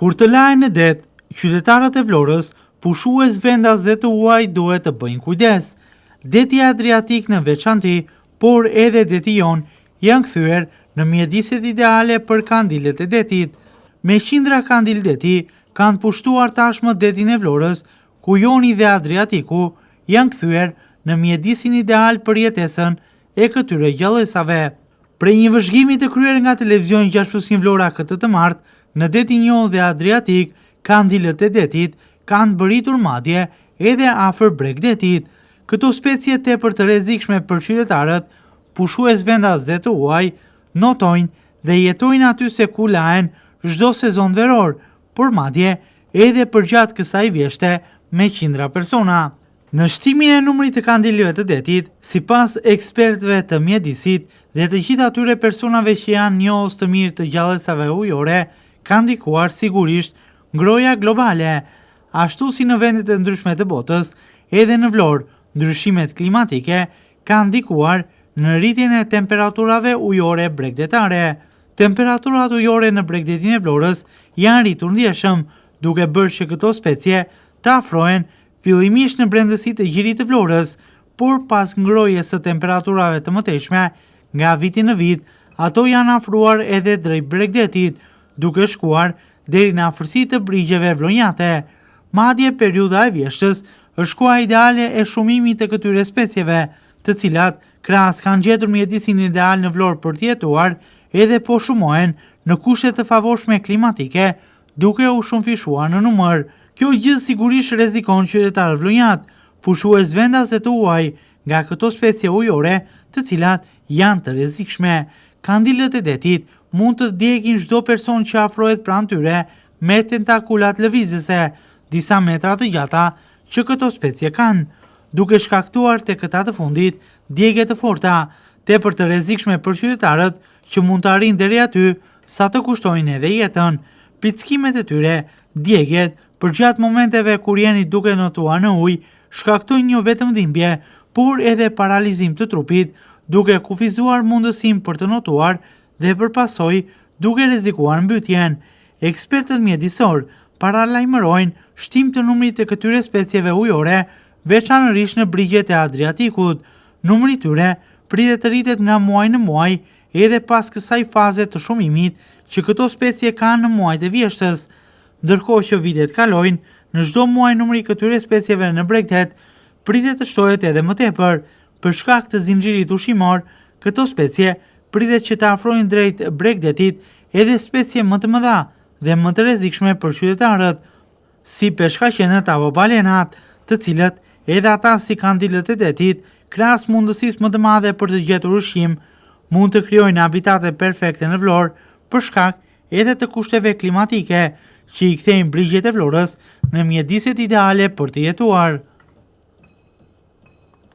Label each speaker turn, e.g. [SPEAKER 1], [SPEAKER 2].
[SPEAKER 1] Kur të lahen në det, qytetarët e Vlorës, pushues vendas dhe të huaj duhet të bëjnë kujdes. Deti Adriatik në veçanti, por edhe deti jon, janë kthyer në mjediset ideale për kandilët e detit. Me qindra kandil deti kanë pushtuar tashmë detin e Vlorës, ku joni dhe Adriatiku janë kthyer në mjedisin ideal për jetesën e këtyre gjallësave. Prej një vëzhgimi të kryer nga televizioni 6+ Vlora këtë të martë, në detin jon dhe Adriatik, kandilët e detit kanë bëritur madje edhe afër Bregdetit. Këto specie tepër të rrezikshme për qytetarët, pushues vendas dhe të huaj, notojnë dhe jetojnë aty se ku lahen çdo sezon veror, por madje edhe përgjatë kësaj vjeshte me qindra persona. Në shtimin e numrit të kandilëve të detit, sipas ekspertëve të mjedisit dhe të gjithë atyre personave që janë njohës të mirë të gjallësave ujore, ka ndikuar sigurisht ngroja globale. Ashtu si në vendet e ndryshme të botës, edhe në Vlorë, ndryshimet klimatike kanë ndikuar në rritjen e temperaturave ujore bregdetare. Temperaturat ujore në Bregdetin e Vlorës janë rritur ndjeshëm, duke bërë që këto specie të afrohen fillimisht në brendësi të gjirit të Vlorës, por pas ngrojes së temperaturave të mëtejshme, nga viti në vit, ato janë afruar edhe drejt Bregdetit, duke shkuar deri në afërsi të brigjeve vlonjate. Madje periudha e vjeshtës është koha ideale e shumimit të këtyre specieve, të cilat krahas kanë gjetur mjedisin ideal në Vlorë për të jetuar, edhe po shumohen në kushte të favorshme klimatike, duke u shumëfishuar në numër. Kjo gjë sigurisht rrezikon qytetarët vlonjat, pushues vendas dhe të huaj nga këto specie ujore, të cilat janë të rrezikshme. Kandilët e detit mund të djegin çdo person që afrohet pranë tyre me tentakulat lëvizëse, disa metra të gjata që këto specie kanë, duke shkaktuar te këta të fundit djegje të forta, tepër të rrezikshme për qytetarët që mund të arrijnë deri aty sa të kushtojnë edhe jetën. Pickimet e tyre, djegjet, përgjatë momenteve kur jeni duke notuar në ujë, shkaktojnë jo vetëm dhimbje, por edhe paralizim të trupit, duke kufizuar mundësinë për të notuar dhe përpasoj duke rrezikuar mbytjen. Ekspertët mjedisor paralajmërojnë shtim të numrit të këtyre specieve ujore, veçanërisht në brigjet e Adriatikut. Numri i tyre pritet të rritet nga muaj në muaj, edhe pas kësaj faze të shumimit që këto specie kanë në muajt e vjeshtës. Ndërkohë që vitet kalojnë, në çdo muaj numri i këtyre specieve në Bregdet pritet të shtohet edhe më tepër. Për shkak të zinxhirit ushqimor, këto specie pritet që të afrojnë drejt Bregdetit edhe specie më të mëdha dhe më të rrezikshme për qytetarët, si peshkaqenët apo balenat, të cilët edhe ata si kandilët e detit, krahas mundësisë më të madhe për të gjetur ushqim, mund të krijojnë habitate perfekte në Vlorë për shkak edhe të kushteve klimatike që i kthejnë brigjet e Vlorës në mjediset ideale për të jetuar.